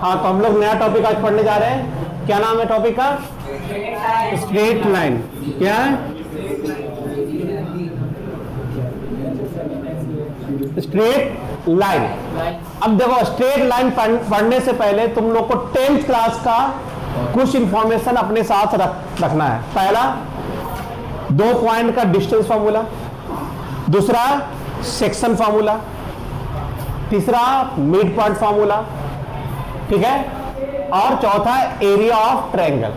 हाँ, तो हम लोग नया टॉपिक आज पढ़ने जा रहे हैं। क्या नाम है टॉपिक का? Straight line. क्या है? Straight line. अब देखो, स्ट्रेट लाइन पढ़ने से पहले तुम लोग को 10th क्लास का कुछ इंफॉर्मेशन अपने साथ रखना है। पहला, 2 पॉइंट का डिस्टेंस फार्मूला, दूसरा सेक्शन फार्मूला, तीसरा मिड पॉइंट फार्मूला, ठीक है, और चौथा एरिया ऑफ ट्रायंगल।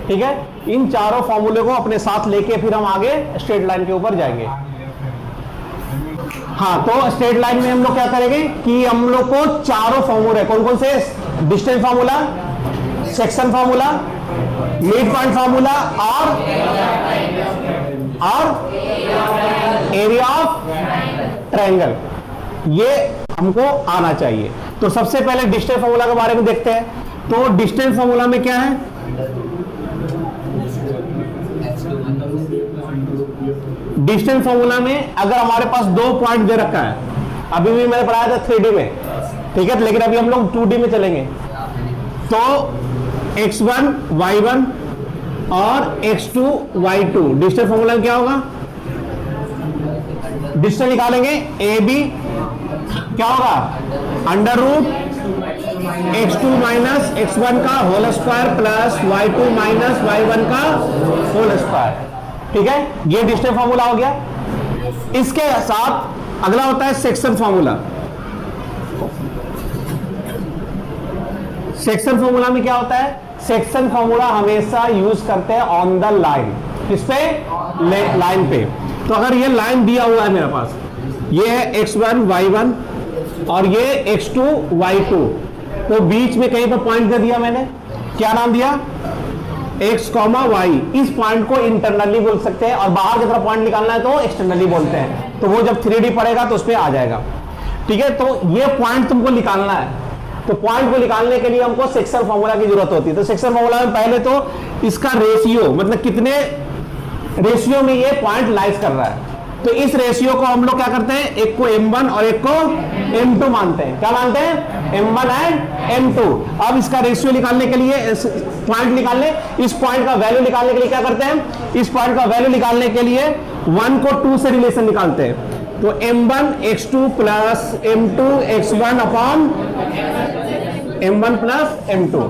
ठीक है, इन चारों फार्मूले को अपने साथ लेके फिर हम आगे स्ट्रेट लाइन के ऊपर जाएंगे। हाँ, तो स्ट्रेट लाइन में हम लोग क्या करेंगे कि हम लोग को चारों फार्मूले, कौन कौन से? Distance formula, section formula, mid point formula और एरिया ऑफ ट्रायंगल, ये हमको आना चाहिए। तो सबसे पहले डिस्टेंस फार्मूला के बारे में देखते हैं। तो डिस्टेंस फार्मूला में क्या है? डिस्टेंस फार्मूला में अगर हमारे पास 2 पॉइंट दे रखा है, अभी भी मैंने पढ़ाया था 3D में, ठीक है, लेकिन अभी हम लोग 2D में चलेंगे। तो x1 y1 और x2 y2, डिस्टेंस फार्मूला में क्या होगा? डिस्टेंस निकालेंगे, ए बी क्या होगा? Under root x2 minus x1 का whole square plus y2 minus y1 का होल स्क्वायर। ठीक है, ये डिस्टेंस फार्मूला हो गया। इसके साथ अगला होता है सेक्शन फार्मूला। सेक्शन फार्मूला में क्या होता है? सेक्शन फार्मूला हमेशा यूज करते हैं ऑन द लाइन। किस पे? लाइन पे। तो अगर ये लाइन दिया हुआ है मेरे पास, ये है x1 y1 और ये x2 y2, तो बीच में कहीं पर पॉइंट दे दिया मैंने, क्या नाम दिया? x, y। इस पॉइंट को इंटरनली बोल सकते हैं और बाहर की तरफ पॉइंट निकालना है तो एक्सटर्नली बोलते हैं। तो वो जब 3D पड़ेगा तो उस पर आ जाएगा। ठीक है, तो ये पॉइंट तुमको निकालना है। तो पॉइंट को निकालने के लिए हमको सेक्शन फार्मूला की जरूरत होती है। तो सेक्शन फार्मूला में पहले तो इसका रेशियो, मतलब कितने रेशियो में ये पॉइंट लाइज कर रहा है, तो इस रेशियो को हम लोग क्या करते हैं? एक को m1 और एक को m2 मानते हैं। क्या मानते हैं? m1 and m2। अब इसका रेशियो निकालने के लिए, पॉइंट निकालने, इस पॉइंट का वैल्यू निकालने के लिए क्या करते हैं? इस पॉइंट का वैल्यू निकालने के लिए 1 को 2 से रिलेशन निकालते हैं। तो m1 x2 plus m2 x1 upon m1 plus m2।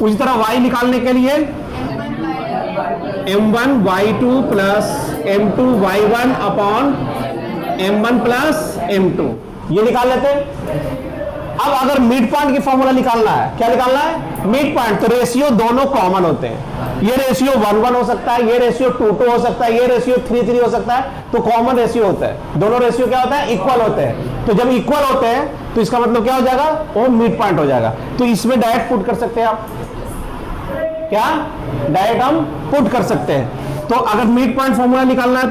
उसी तरह y निकालने के लिए m1 y2 plus m2 y1 upon m1 plus m2, ये निकाल लेते हैं। अब अगर मिड पॉइंट की फॉर्मूला निकालना है, क्या निकालना है? Mid point. तो रेशियो दोनों कॉमन होते हैं। ये रेशियो 1-1 हो सकता है, ये रेशियो 2-2 हो सकता है, ये रेशियो 3-3 हो सकता है। तो कॉमन रेशियो होता है, दोनों रेशियो क्या होता है? इक्वल होते हैं। तो जब इक्वल होते हैं तो इसका मतलब क्या हो जाएगा? वो मिड पॉइंट हो जाएगा। तो इसमें डायरेक्ट पुट कर सकते हैं आप, क्या डायरेक्ट हम पुट कर सकते हैं। तो अगर मिड पॉइंट फॉर्मूला निकालना है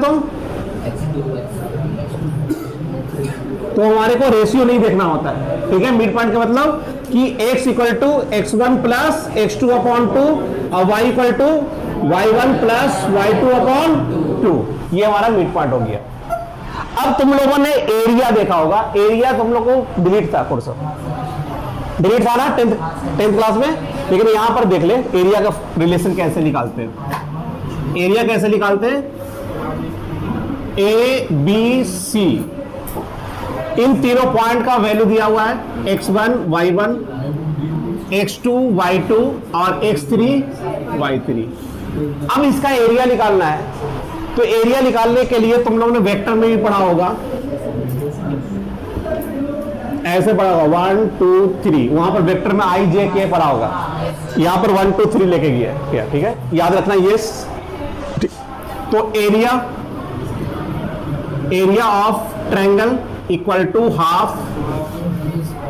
तो हमारे को रेशियो नहीं देखना होता है। ठीक है, मिड पॉइंट का मतलब कि x equal to x1 plus x2 upon 2 और y equal to y1 plus y2 upon 2, ये हमारा मिड पॉइंट हो गया। अब तुम लोगों ने एरिया देखा होगा। एरिया तुम लोगों को डिलीट था, कोर्स डिलीट था ना 10th क्लास में, लेकिन यहां पर देख ले एरिया का रिलेशन कैसे निकालते हैं। एरिया कैसे निकालते हैं? ए बी सी, इन तीनों पॉइंट का वैल्यू दिया हुआ है, x1 y1, x2 y2 और x3 y3। अब इसका एरिया निकालना है। तो एरिया निकालने के लिए तुम लोगों ने वेक्टर में भी पढ़ा होगा, ऐसे पढ़ा होगा 1 2 3, वहां पर वेक्टर में i j k पढ़ा होगा, यहां पर 1 2 3 लेके गया। ठीक है, याद रखना ये। तो area of triangle equal to half,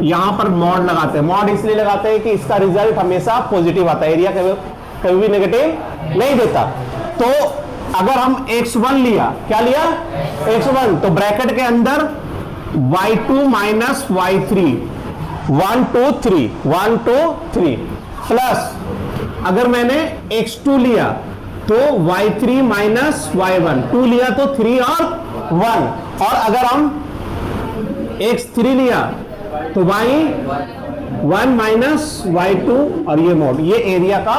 यहां पर मॉड लगाते हैं। मॉड इसलिए लगाते हैं कि इसका रिजल्ट हमेशा पॉजिटिव आता है, एरिया कभी भी नेगेटिव नहीं देता। तो अगर हम x1 लिया, क्या लिया? x1, तो ब्रैकेट के अंदर y2 माइनस y3, 1 2 3 प्लस अगर मैंने x2 लिया तो y3 माइनस y1, 2 लिया तो 3 और 1, और अगर हम x3 लिया तो y 1 माइनस y2 और ये मोड, ये एरिया का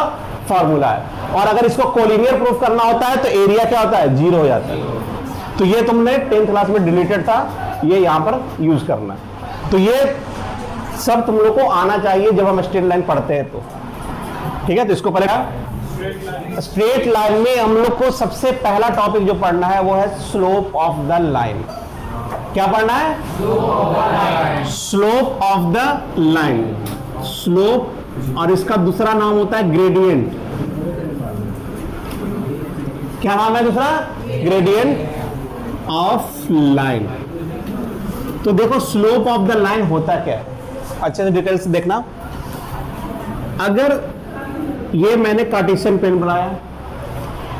फॉर्मूला है। और अगर इसको कोलिनियर प्रूफ करना होता है तो एरिया क्या होता है, 0 हो जाता है। तो ये तुमने 10th क्लास में डिलीटेड था, ये यहां पर यूज करना है। तो ये सब तुम लोग को आना चाहिए जब हम स्ट्रेट लाइन पढ़ते हैं तो, ठीक है। तो इसको पढ़ेगा स्ट्रेट लाइन में हम लोग को सबसे पहला टॉपिक जो पढ़ना है वो है स्लोप ऑफ द लाइन। क्या पढ़ना है, slope of the line. Slope और इसका दूसरा नाम होता है ग्रेडियंट। क्या नाम है दूसरा, ग्रेडियंट ऑफ लाइन। तो देखो स्लोप ऑफ द लाइन होता क्या है, अच्छे से डिटेल से देखना। अगर ये मैंने कार्टेशियन प्लेन बनाया,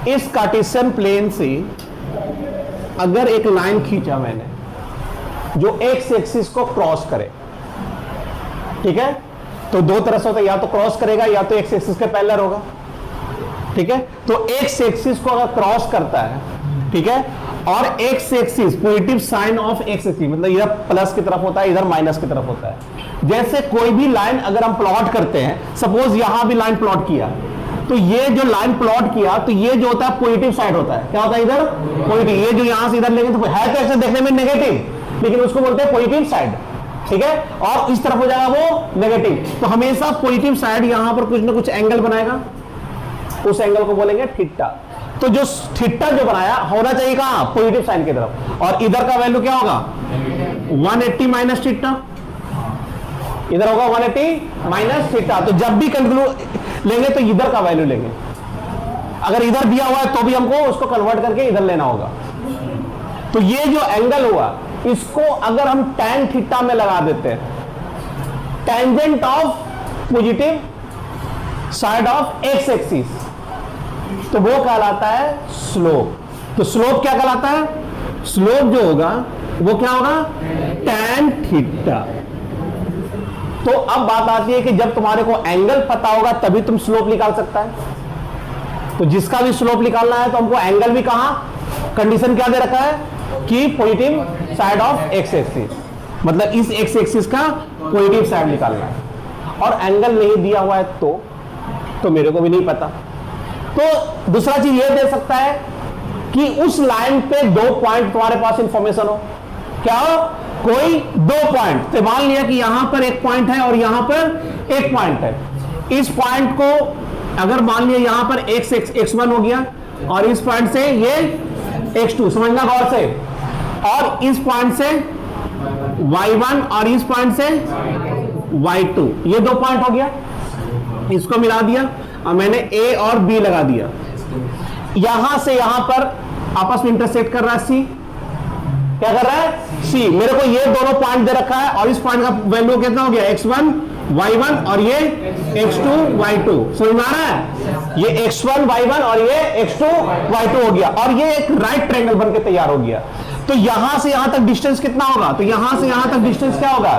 इस कार्टेशियन प्लेन से अगर एक लाइन खींचा मैंने जो एक्स एक्सिस को क्रॉस करे, ठीक है, तो दो तरह से होता है, या तो क्रॉस करेगा या तो एक्स एक्सिस के पैरेलल होगा, ठीक है। तो एक्स एक्सिस को अगर क्रॉस करता है, ठीक है, और X axis positive sign of X axis, मतलब इधर प्लस की तरफ होता है, इधर माइनस की तरफ होता है। जैसे कोई भी लाइन अगर हम प्लॉट करते हैं, सपोज यहां भी लाइन प्लॉट किया, तो ये जो लाइन प्लॉट किया तो ये जो होता है पॉजिटिव साइड होता है। क्या होता है इधर, पॉजिटिव। ये जो यहां से इधर लेंगे तो है तो ऐसे देखने में नेगेटिव, लेकिन उसको बोलते हैं पॉजिटिव साइड, ठीक है। और इस तरफ हो जाएगा वो नेगेटिव। तो हमेशा पॉजिटिव साइड यहां पर कुछ ना कुछ एंगल बनाएगा, उस एंगल को बोलेंगे थीटा। तो जो थीटा जो बनाया होना चाहिए कहां, पॉजिटिव साइन की तरफ। और इधर का वैल्यू क्या होगा, 180 माइनस थीटा, इधर होगा 180 माइनस थीटा। तो जब भी कंक्लूड लेंगे तो इधर का वैल्यू लेंगे। अगर इधर दिया हुआ है तो भी हमको उसको कन्वर्ट करके इधर लेना होगा। तो ये जो एंगल हुआ, इसको अगर हम tan थीटा में लगा देते हैं, tangent of positive side of X axis, तो वो कहलाता है स्लोप। तो स्लोप क्या कहलाता है, स्लोप जो होगा वो क्या होगा, tan थीटा। तो अब बात आती है कि जब तुम्हारे को एंगल पता होगा तभी तुम स्लोप निकाल सकता है। तो जिसका भी स्लोप निकालना है तो हमको एंगल भी कहां, कंडीशन क्या दे रखा है कि positive side of X axis, मतलब इस एक्स एक्सिस का पॉजिटिव साइड निकालना है। और एंगल नहीं दिया हुआ है तो मेरे को भी नहीं पता। तो दूसरा चीज ये दे सकता है कि उस लाइन पे दो पॉइंट तुम्हारे पास इंफॉर्मेशन हो। क्या हो, कोई दो पॉइंट, तो मान लिया कि यहां पर एक पॉइंट है और यहां पर एक पॉइंट है। इस पॉइंट को अगर मान लिया यहां पर x1 हो गया और इस पॉइंट से ये x2, समझना गौर से, और इस पॉइंट से y1 और इस पॉइंट से y2, ये दो पॉइंट हो गया। इसको मिला दिया और मैंने a और b लगा दिया। यहां से यहां पर आपस में इंटरसेक्ट कर रहा है c, क्या कर रहा है c। मेरे को ये दोनों पॉइंट दे रखा है और इस पॉइंट का वैल्यू कितना हो गया, x1 y1 और ये x2 y2। समझ में आ रहा है, ये x1 y1 और ये x2 y2 हो गया और ये एक राइट ट्रायंगल बनके तैयार हो गया। तो यहां से यहां तक डिस्टेंस कितना होगा, तो यहां से यहां तक डिस्टेंस क्या होगा,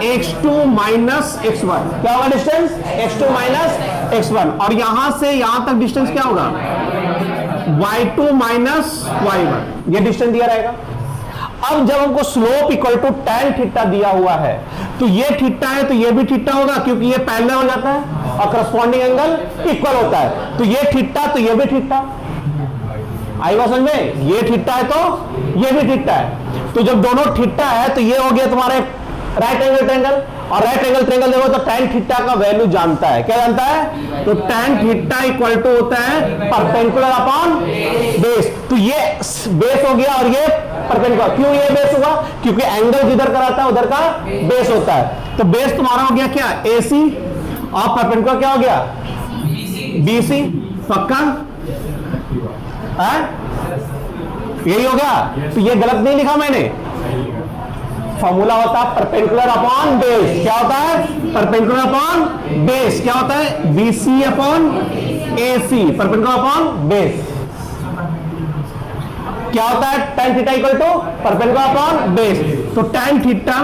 x2 माइनस x1। क्या होगा डिस्टेंस, x2 माइनस x1। और यहां से यहां तक डिस्टेंस क्या होगा, y2 माइनस y1। ये डिस्टेंस दिया रहेगा। अब जब हमको slope equal to tan theta दिया हुआ है, तो ये थीटा है तो ये भी थीटा होगा, क्योंकि ये पैरेलल हो जाता है और करस्पॉन्डिंग एंगल इक्वल होता है। तो ये थीटा तो ये भी थीटा, आई बात समझ में, ये थीटा है तो ये भी थीटा है। तो जब दोनों थीटा है तो ये हो गया तुम्हारे राइट एंगल ट्रायंगल, और राइट एंगल ट्रायंगल देखो तो tan थीटा का वैल्यू जानता है। क्या जानता है, तो tan थीटा इक्वल टू होता है परपेंडिकुलर अपॉन बेस। तो ये बेस हो गया और ये परपेंडिकुलर। क्यों ये बेस हुआ, क्योंकि एंगल जिधर का रहता है उधर का बेस होता है। तो बेस तुम्हारा हो गया क्या, AC, और परपेंडिकुलर क्या हो गया, BC। पक्का है, यही हो गया। तो ये गलत नहीं लिखा मैंने, फॉर्मूला होता है परपेंडिकुलर अपॉन बेस। क्या होता है, परपेंडिकुलर अपॉन बेस। क्या होता है, BC upon AC, perpendicular upon base. क्या होता है, tan theta equal to perpendicular upon base. तो tan थीटा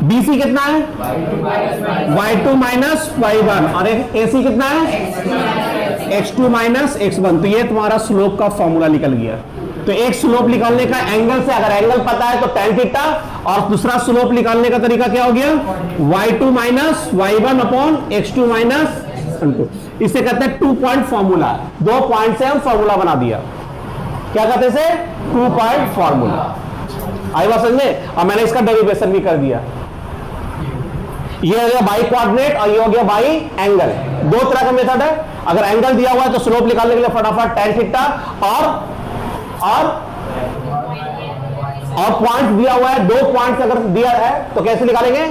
BC कितना है, y2 माइनस y1, और AC कितना है, x2 माइनस x1। तो ये तुम्हारा स्लोप का फॉर्मूला निकल गया। तो एक स्लोप निकालने का एंगल से, अगर एंगल पता है तो tan थीटा, और दूसरा स्लोप निकालने का तरीका क्या हो गया, y2 minus y1 upon x2 minus x2। इसे कहते हैं 2 पॉइंट फॉर्मूला। 2 पॉइंट से हम फॉर्मूला बना दिया। क्या कहते हैं इसे, 2 पॉइंट फॉर्मूला। आई बात समझ में। और मैंने इसका डेरिवेशन भी कर दिया। ये हो गया बाई कोऑर्डिनेट और ये हो गया बाई एंगल। दो तरह का मेथड है। अगर एंगल दिया हुआ है तो स्लोप निकालने के लिए फटाफट tan थीटा और पॉइंट दिया हुआ है, 2 पॉइंट अगर दिया है तो कैसे निकालेंगे,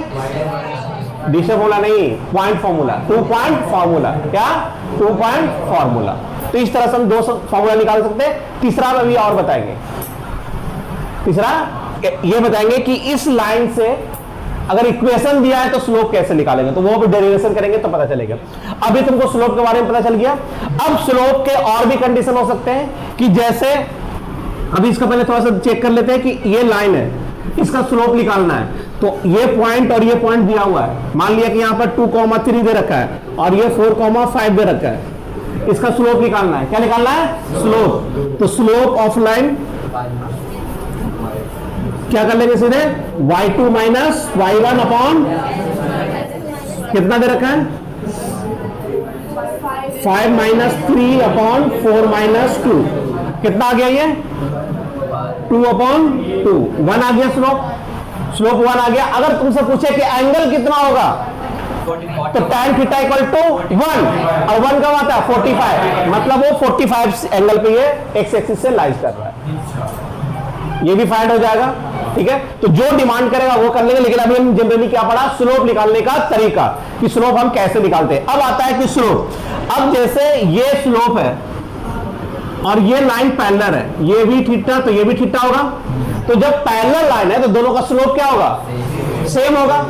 डिश फॉर्मूला नहीं, पॉइंट फॉर्मूला, 2 पॉइंट फॉर्मूला। क्या, 2 पॉइंट फॉर्मूला। तो इस तरह से हम 2 फॉर्मूला निकाल सकते हैं। तीसरा में भी और बताएंगे। तीसरा ये बताएंगे कि इस लाइन से अगर इक्वेशन दिया है तो स्लोप कैसे निकालेंगे, तो वो भी डेरिवेशन करेंगे तो पता चलेगा। अभी तुमको स्लोप के बारे में पता चल गया। अब स्लोप के और भी कंडीशन हो सकते हैं कि जैसे अभी इसका पहले थोड़ा सा चेक कर लेते हैं कि ये लाइन है, इसका स्लोप निकालना है। तो ये पॉइंट और ये पॉइंट दिया हुआ है। मान लिया कि यहां पर 2,3 दे रखा है और ये 4,5 दे रखा है। इसका स्लोप निकालना है। क्या निकालना है, स्लोप। तो स्लोप ऑफ लाइन क्या कर लेंगे सीधे, y2 माइनस y1 अपॉन कितना दे रखा है, 5 माइनस 3 अपॉन 4 माइनस 2। कितना आ गया ये, 2 अपॉन 2। 1 आ गया स्लोप 1 आ गया। अगर तुमसे पूछे कि एंगल कितना होगा तो tan थीटा इक्वल टू 1 और 1 कब आता है, 45। मतलब वो 45 एंगल पे ये एक्स एक्सिस से लाइज कर रहा है। ये भी फाइंड हो जाएगा। ठीक है, तो जो डिमांड करेगा वो कर लेंगे। लेकिन अभी हम जनरली क्या पढ़ा, स्लोप निकालने का तरीका, कि स्लोप हम कैसे निकालते हैं। अब आता है कि स्लोप, अब जैसे ये स्लोप है और ये लाइन पैरेलल है, ये भी थीटा तो ये भी थीटा होगा। तो जब पैरेलल लाइन है तो दोनों का स्लोप क्या होगा, सेम होगा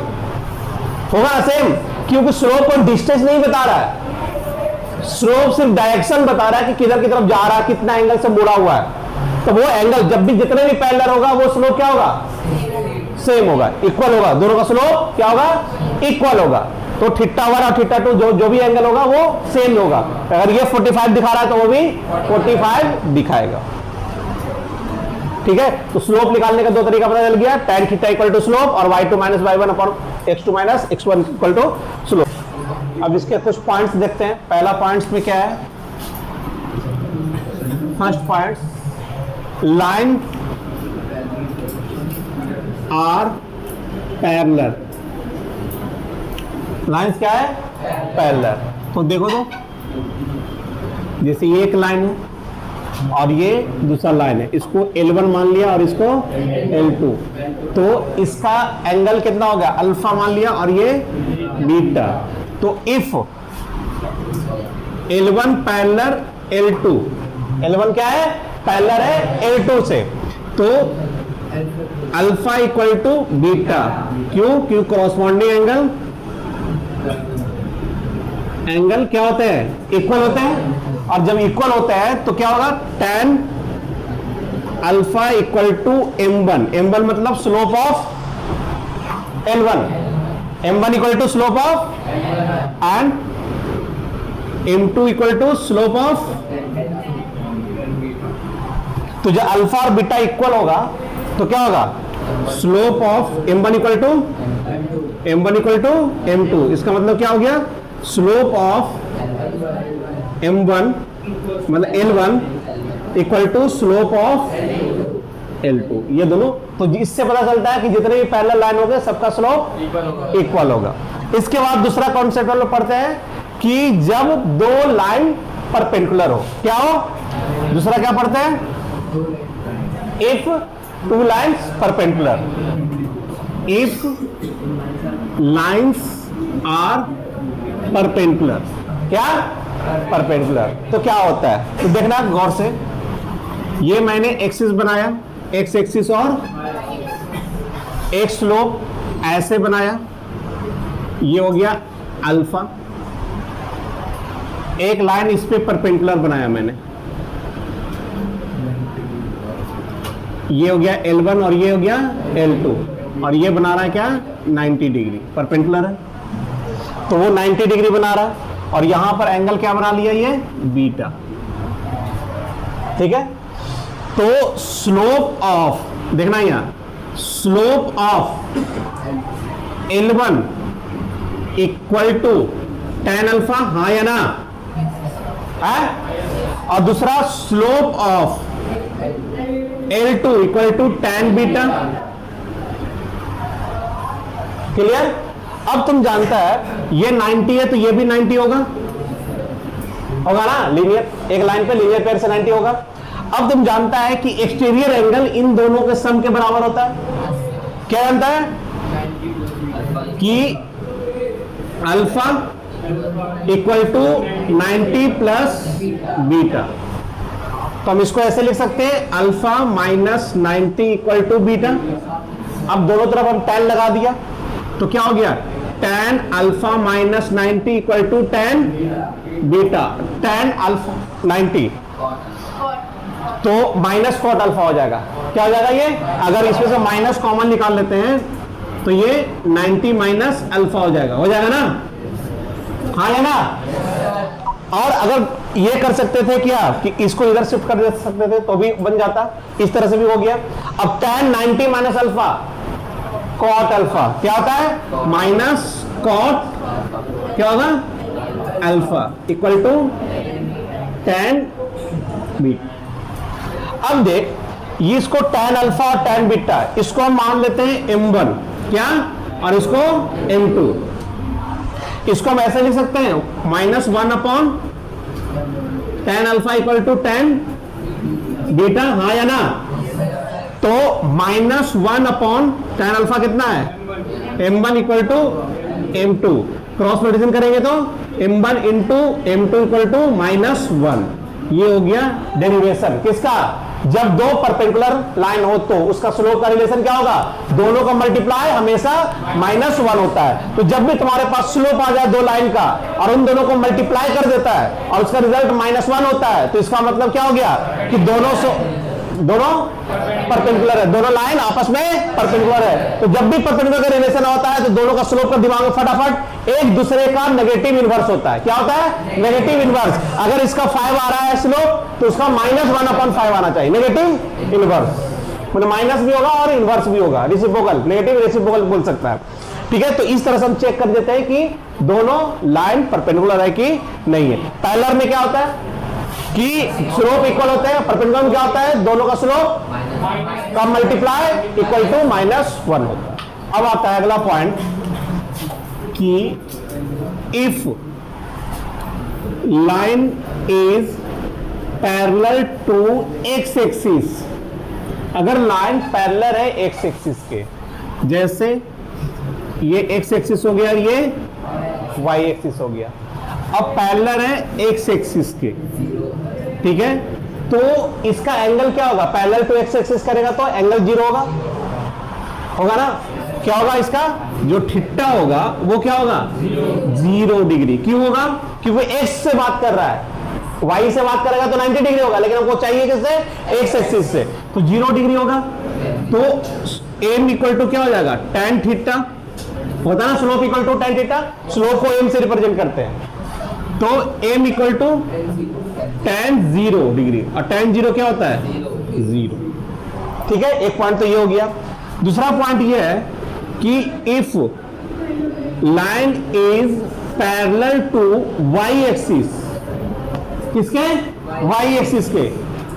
ना सेम, क्योंकि स्लोप को डिस्टेंस नहीं बता रहा है, स्लोप सिर्फ डायरेक्शन बता रहा है कि किधर की तरफ जा रहा है, कितना एंगल से मुड़ा हुआ है। तो वो एंगल जब भी जितने भी पैरेलल होगा वो स्लोप क्या होगा, सेम होगा, इक्वल होगा। दोनों का स्लोप क्या होगा, इक्वल होगा। तो थीटा 1 और थीटा 2 जो भी एंगल होगा वो सेम होगा। अगर ये 45 दिखा रहा है तो वो भी 45 दिखाएगा। ठीक है, तो स्लोप निकालने का 2 तरीका पता चल गया, tan theta equal to slope और y2 minus y1 upon x2 minus x1 equal to slope. अब इसके कुछ पॉइंट्स देखते हैं। पहला पॉइंट्स में क्या है, first points, line are parallel. Lines क्या है, पैरेलल। तो देखो तो जैसे ये एक लाइन है और ये दूसरा लाइन है, इसको L1 मान लिया और इसको L2, तो इसका एंगल कितना हो गया, अल्फा मान लिया और ये बीटा। तो if L1 parallel L2, L1 क्या है, पैरेलल है L2 से, तो अल्फा इक्वल टू बीटा। क्यों कॉरस्पॉन्डिंग एंगल क्या होते हैं, इक्वल होते हैं। और जब इक्वल होते हैं तो क्या होगा, tan alpha equal to m1। m1 मतलब slope of L1, m1 equal to slope of and m2 equal to slope of. तो जब अल्फा और बीटा इक्वल होगा तो क्या होगा, slope of m1 equal to m2। इसका मतलब क्या हो गया, स्लोप ऑफ m1 मतलब L1 equal to slope of L2। ये दोनों, तो इससे पता चलता है कि जितने भी पैरेलल लाइन होंगे सबका स्लोप इक्वल होगा। इसके बाद दूसरा कॉन्सेप्ट हम लोग पढ़ते हैं कि जब दो लाइन परपेंडिकुलर हो, क्या हो, दूसरा क्या पढ़ते हैं, if two lines perpendicular, if lines are perpendicular. क्या, परपेंडिकुलर। तो क्या होता है, तो देखना गौर से, ये मैंने एक्सिस बनाया, एक्स एक्सिस और एक स्लोप ऐसे बनाया, ये हो गया अल्फा। एक लाइन इस पे परपेंडिकुलर बनाया मैंने, ये हो गया L1 और ये हो गया L2, और ये बना रहा है क्या, 90 डिग्री, परपेंडिकुलर है तो वो 90 डिग्री बना रहा है। और यहां पर एंगल क्या बना लिया, ये बीटा। ठीक है, तो स्लोप ऑफ, देखना यहां, slope of L1 equal to tan alpha, हाँ या ना है, और दूसरा slope of L2 equal to tan beta. Clear? अब तुम जानता है ये 90 है तो ये भी 90 होगा ना, लीनियर, एक लाइन पे लीनियर पेयर से 90 होगा। अब तुम जानता है कि एक्सटीरियर एंगल इन दोनों के सम के बराबर होता है। क्या जानता है कि alpha equal to 90 plus beta. तो हम इसको ऐसे लिख सकते हैं, alpha minus 90 equal to beta. अब दोनों तरफ हम tan लगा दिया तो क्या हो गया, tan alpha minus 90 equal to tan beta. tan alpha 90 तो माइनस कॉट अल्फा हो जाएगा। क्या हो जाएगा ये, अगर इसमें से माइनस कॉमन निकाल लेते हैं तो ये 90 माइनस अल्फा हो जाएगा ना, हाँ या ना। और अगर ये कर सकते थे क्या कि इसको इधर शिफ्ट कर दे सकते थे तो भी बन जाता, इस तरह से भी हो गया। अब tan 90 minus alpha cot alpha क्या होता है, माइनस कॉट क्या होगा alpha equal to tan beta. अब देख, ये इसको tan अल्फा और tan बीटा इसको हम मान लेते हैं m1 क्या, और इसको m2। इसको हम ऐसे लिख सकते हैं, -1 upon tan alpha equal to tan beta, हाँ या ना। तो -1 अपॉन tan अल्फा कितना है, m1 equal to m2। Cross multiplication करेंगे तो m1 into m2 equal to -1। ये हो गया डेरिवेशन किसका, जब दो परपेंडिकुलर लाइन हो तो उसका स्लोप का रिलेशन क्या होगा, दोनों का मल्टीप्लाई हमेशा -1 होता है। तो जब भी तुम्हारे पास स्लोप आ जाए दो लाइन का और उन दोनों को मल्टीप्लाई कर देता है और उसका रिजल्ट -1 होता है, तो इसका मतलब क्या हो गया कि दोनों परपेंडिकुलर है, दोनों लाइन आपस में परपेंडिकुलर है। तो जब भी परपेंडिकुलर का रिलेशन होता है तो दोनों का स्लोप का दिमाग में फटाफट एक दूसरे का नेगेटिव इनवर्स होता है। क्या होता है, नेगेटिव इनवर्स। अगर इसका 5 आ रहा है स्लोप तो उसका -1 अपॉन 5 आना चाहिए, नेगेटिव इनवर्स, मतलब माइनस भी होगा और इनवर्स भी होगा, रेसिप्रोकल, नेगेटिव रेसिप्रोकल बोल सकता है। ठीक है, तो इस तरह से हम चेक कर देते हैं कि दोनों लाइन परपेंडिकुलर है कि नहीं है। पैरेलल में क्या होता है कि स्लोप इक्वल होते हैं, परपेंडिकुलर में क्या होता है, दोनों का स्लोप का मल्टीप्लाई इक्वल टू -1 होता है। अब आता है अगला पॉइंट कि if line is parallel to X axis, अगर लाइन पैरेलल है एक्स एक्सिस के, जैसे ये एक्स एक्सिस हो गया और ये वाई एक्सिस हो गया, अब पैरेलल है एक्स एक्सिस के, ठीक है, तो इसका एंगल क्या होगा, पैरेलल टू एक्स एक्सिस करेगा तो एंगल 0 होगा ना। क्या होगा, इसका जो थीटा होगा वो क्या होगा 0 डिग्री। क्यों होगा, क्योंकि एक्स से बात कर रहा है, वाई से बात करेगा तो 90 डिग्री होगा, लेकिन हमको चाहिए किससे, एक्स एक्सिस से, तो 0 डिग्री होगा। तो एम इक्वल टू क्या हो जाएगा, tan थीटा होता है ना, slope equal to tan theta, slope को एम से रिप्रेजेंट करते हैं, तो m equal to tan 0 degree, और tan 0 क्या होता है 0। ठीक है, एक पॉइंट तो ये हो गया। दूसरा पॉइंट ये है कि if line is parallel to Y axis, किसके, वाई एक्सिस के,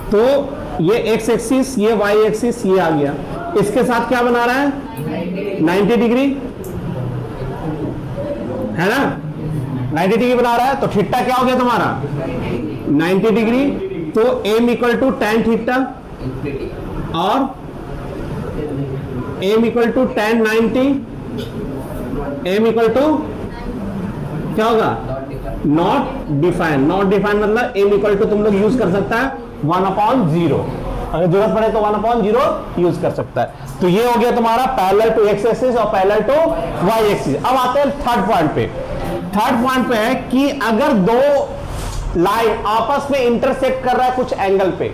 तो ये एक्स एक्सिस, ये वाई एक्सिस, ये आ गया, इसके साथ क्या बना रहा है 90 डिग्री, है ना, 90 डिग्री बना रहा है, तो थीटा क्या हो गया तुम्हारा 90 डिग्री। तो m equal to tan theta और m equal to tan 90, m equal to क्या होगा नॉट डिफाइन, नॉट डिफाइन मतलब m इक्वल टू तुम लोग यूज कर सकता है 1/0, अगर जरूरत पड़े तो 1/0 यूज कर सकता है। तो ये हो गया तुम्हारा पैरेलल टू एक्स एक्सिस और पैरेलल टू वाई एक्सिस। अब आते हैं थर्ड पॉइंट पे। थर्ड पॉइंट पे है कि अगर दो लाइन आपस में इंटरसेक्ट कर रहा है कुछ एंगल पे,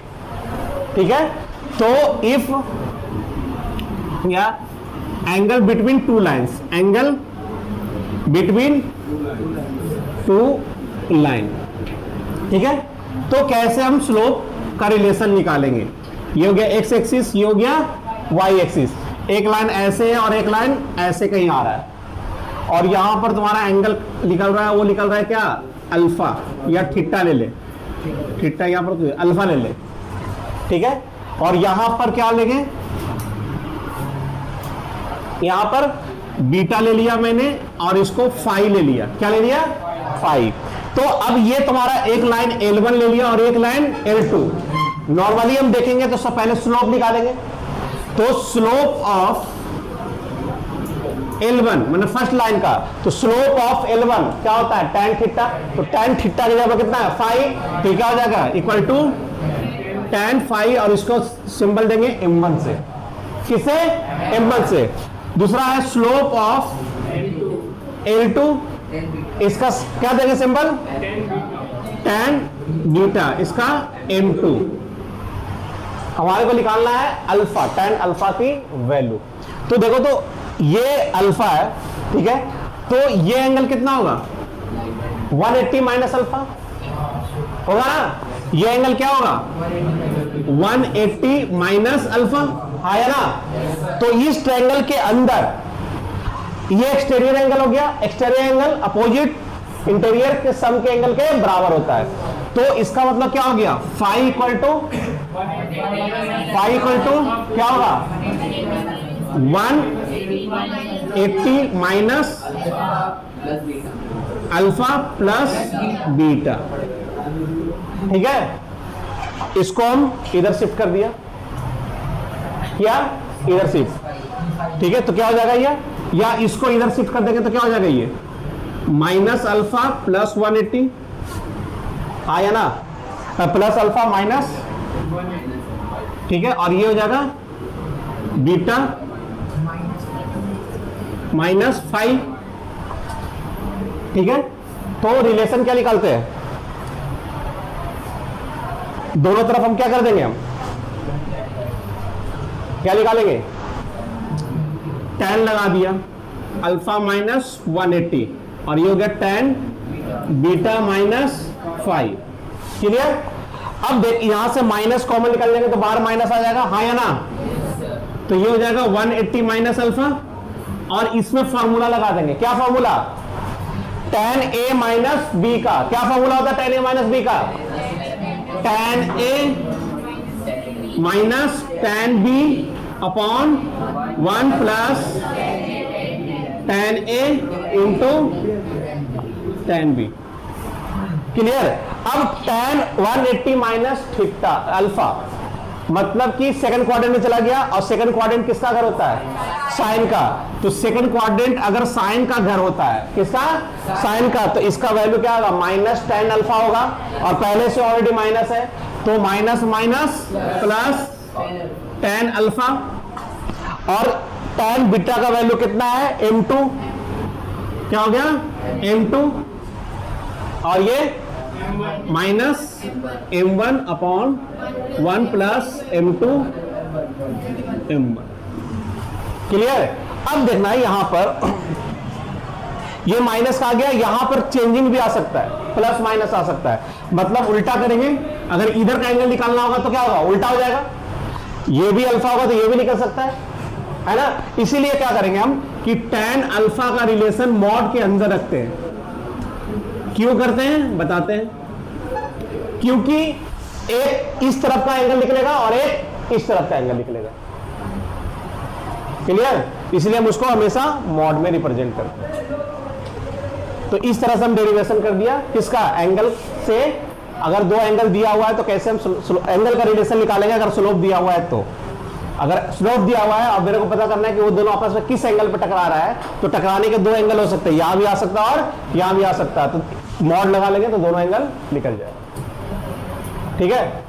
ठीक है, तो इफ या angle between two lines, angle between two line, ठीक है, तो कैसे हम स्लोप का रिलेशन निकालेंगे। ये हो गया एक्स एक्सिस, ये हो गया वाई एक्सिस। एक लाइन ऐसे है और एक लाइन ऐसे कहीं आ रहा है, और यहां पर तुम्हारा एंगल निकल रहा है, वो निकल रहा है क्या, अल्फा या थीटा ले ले, थीटा यहां पर अल्फा ले ले, ठीक है। और यहां पर क्या लेंगे, यहां पर बीटा ले लिया मैंने और इसको फाई ले लिया, क्या ले लिया, फाई। तो अब ये तुम्हारा एक लाइन L1 ले लिया और एक लाइन L2। नॉर्मली हम देखेंगे तो सब पहले स्लोप निकालेंगे, तो स्लोप ऑफ L1 मतलब फर्स्ट लाइन का, तो स्लोप ऑफ L1 क्या होता है, tan थीटा। तो tan थीटा की जगह कितना है, फाई, तो क्या हो जाएगा, इक्वल टू tan फाई, और इसको सिंबल देंगे M1 से, किसे, M1 से। दूसरा है स्लोप ऑफ L2, इसका क्या देंगे सिंबल, tan बीटा, इसका M2। हमारे को निकालना है अल्फा, tan अल्फा की वैल्यू। तो देखो, तो ये अल्फा है, ठीक है, तो ये एंगल कितना होगा, 180 माइनस अल्फा होगा ना, ये एंगल क्या होगा, 180 माइनस अल्फा आया ना। तो इस ट्रायंगल के अंदर ये एक्सटीरियर एंगल हो गया, एक्सटीरियर एंगल अपोजिट इंटीरियर के सम के एंगल के बराबर होता है। तो इसका मतलब क्या हो गया, फाई इक्वल टू क्या होगा, 180 माइनस अल्फा प्लस बीटा, ठीक है। इसको हम इधर शिफ्ट कर दिया, क्या, इधर शिफ्ट, ठीक है। तो क्या हो जाएगा ये, या इसको इधर शिफ्ट कर देंगे तो क्या हो जाएगा, ये माइनस अल्फा प्लस 180 आया ना, प्लस अल्फा माइनस, ठीक है, और ये हो जाएगा बीटा माइनस 5, ठीक है। तो रिलेशन क्या निकालते हैं, दोनों तरफ हम क्या कर देंगे, हम क्या निकालेंगे, tan लगा दिया, अल्फा माइनस 180, और ये हो गया tan बीटा माइनस 5, क्लियर। अब देख, यहां से माइनस कॉमन निकल जाएंगे तो बाहर माइनस आ जाएगा, हाँ या ना। तो ये हो जाएगा 180 माइनस अल्फा, और इसमें फॉर्मूला लगा देंगे, क्या formula, tan a minus B का, क्या फॉर्मूला होता है tan a माइनस बी का, tan a minus tan b upon 1 plus tan a into tan b, clear. अब tan 180 माइनस थीटा अल्फा मतलब कि सेकंड क्वाड्रेंट में चला गया, और सेकंड क्वाड्रेंट किसका घर होता है, साइन का। तो सेकंड क्वाड्रेंट अगर साइन का घर होता है, किसका, साइन का, तो इसका वैल्यू क्या होगा, माइनस tan अल्फा होगा, और पहले से ऑलरेडी माइनस है, तो minus minus plus tan alpha, और tan बीटा का वैल्यू कितना है, M2, क्या हो गया, M2, और ये minus M1 upon 1 plus M2 M1, clear. अब देखना है यहां पर ये माइनस आ गया, यहां पर चेंजिंग भी आ सकता है, प्लस माइनस आ सकता है, मतलब उल्टा करेंगे, अगर इधर का एंगल निकालना होगा तो क्या होगा, उल्टा हो जाएगा, ये भी अल्फा होगा तो ये भी निकल सकता है ना। इसीलिए क्या करेंगे हम कि tan अल्फा का रिलेशन मॉड के अंदर रखते हैं। क्यों करते हैं बताते हैं, क्योंकि एक इस तरफ का एंगल निकलेगा और एक इस तरफ का एंगल निकलेगा, क्लियर। इसलिए हम उसको हमेशा मॉड में रिप्रेजेंट करते हैं। तो इस तरह से हम डेरिवेशन कर दिया किसका, एंगल से। अगर दो एंगल दिया हुआ है तो कैसे हम एंगल का रिलेशन निकालेंगे, अगर स्लोप दिया हुआ है तो। अगर स्लोप दिया हुआ है और मेरे को पता करना है कि वो दोनों आपस में किस एंगल पर टकरा रहा है, तो टकराने के दो एंगल हो सकते हैं, यहां भी आ सकता है और यहां भी आ सकता है, तो मॉड लगा लेंगे तो दोनों एंगल निकल जाए, ठीक है।